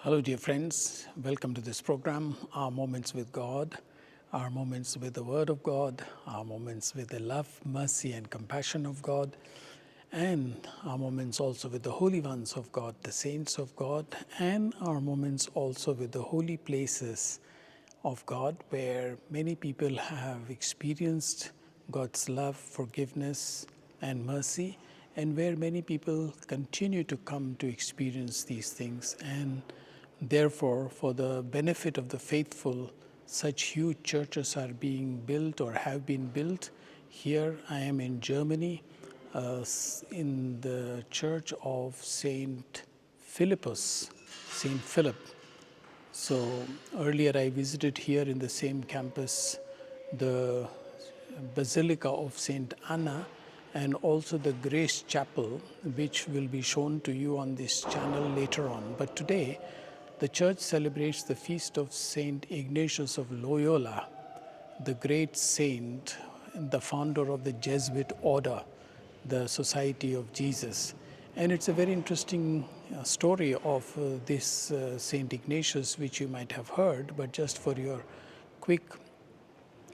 Hello, dear friends. Welcome to this program, Our Moments with God, our moments with the Word of God, our moments with the love, mercy, and compassion of God, and our moments also with the holy ones of God, the saints of God, and our moments also with the holy places of God, where many people have experienced God's love, forgiveness, and mercy, and where many people continue to come to experience these things. And therefore, for the benefit of the faithful, such huge churches are being built or have been built. Here I am in Germany, in the church of Saint Philippus, Saint Philip. So earlier I visited here in the same campus the Basilica of Saint Anna and also the Grace Chapel, which will be shown to you on this channel later on. But today, the church celebrates the feast of Saint Ignatius of Loyola, the great saint, the founder of the Jesuit order, the Society of Jesus. And it's a very interesting story of this Saint Ignatius, which you might have heard, but just for your quick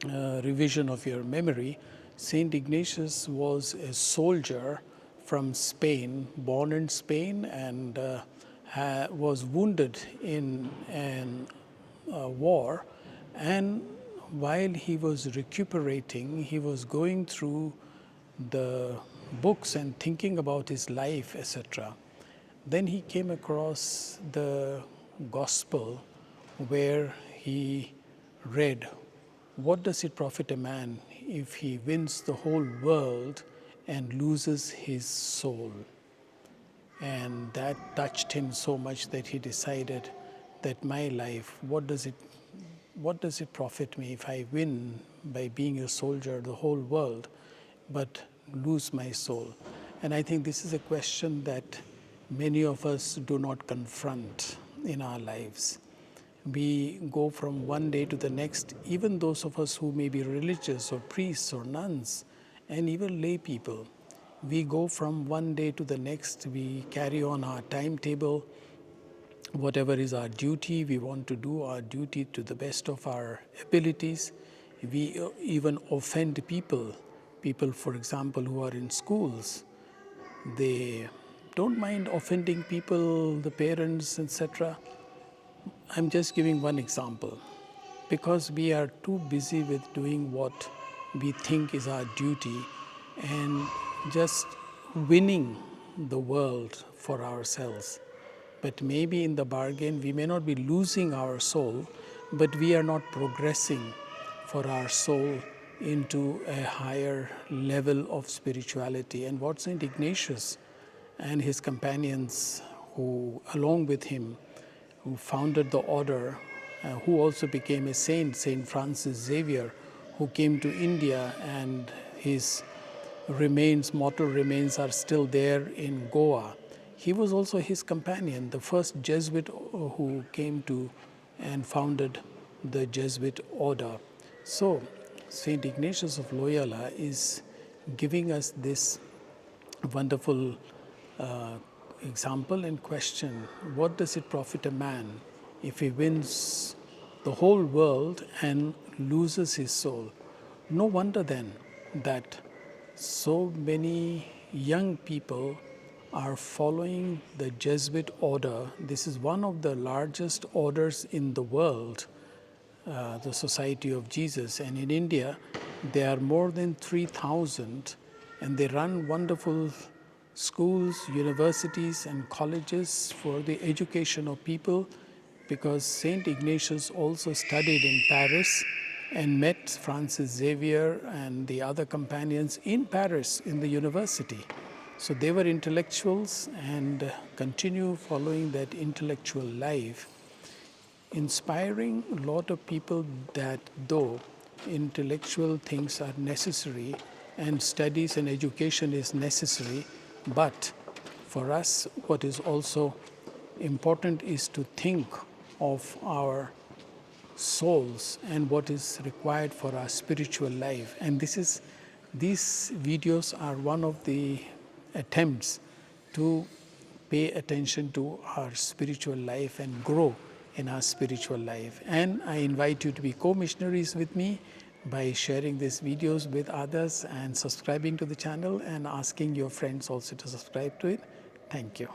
revision of your memory, Saint Ignatius was a soldier from Spain, born in Spain, and was wounded in a war. And while he was recuperating, he was going through the books and thinking about his life, etc. Then he came across the gospel where he read, "What does it profit a man if he wins the whole world and loses his soul?" And that touched him so much that he decided that my life, what does it profit me if I win by being a soldier the whole world, but lose my soul? And I think this is a question that many of us do not confront in our lives. We go from one day to the next, even those of us who may be religious or priests or nuns, and even lay people. We go from one day to the next, we carry on our timetable, whatever is our duty, we want to do our duty to the best of our abilities. We even offend people, for example, who are in schools. They don't mind offending people, the parents, etc. I'm just giving one example. Because we are too busy with doing what we think is our duty and just winning the world for ourselves. But maybe in the bargain, we may not be losing our soul, but we are not progressing for our soul into a higher level of spirituality. And what St. Ignatius and his companions, who along with him, who founded the order, who also became a saint, Saint Francis Xavier, who came to India, and his mortal remains are still there in Goa. He was also his companion, the first Jesuit who came to and founded the Jesuit order. So, Saint Ignatius of Loyola is giving us this wonderful example and question: what does it profit a man if he wins the whole world and loses his soul? No wonder then that so many young people are following the Jesuit order. This is one of the largest orders in the world, the Society of Jesus. And in India, there are more than 3,000, and they run wonderful schools, universities, and colleges for the education of people, because Saint Ignatius also studied in Paris and met Francis Xavier and the other companions in Paris in the university. So they were intellectuals and continue following that intellectual life, inspiring a lot of people that though intellectual things are necessary and studies and education is necessary, but for us what is also important is to think of our souls and what is required for our spiritual life. And these videos are one of the attempts to pay attention to our spiritual life and grow in our spiritual life. And I invite you to be co-missionaries with me by sharing these videos with others and subscribing to the channel and asking your friends also to subscribe to it. Thank you.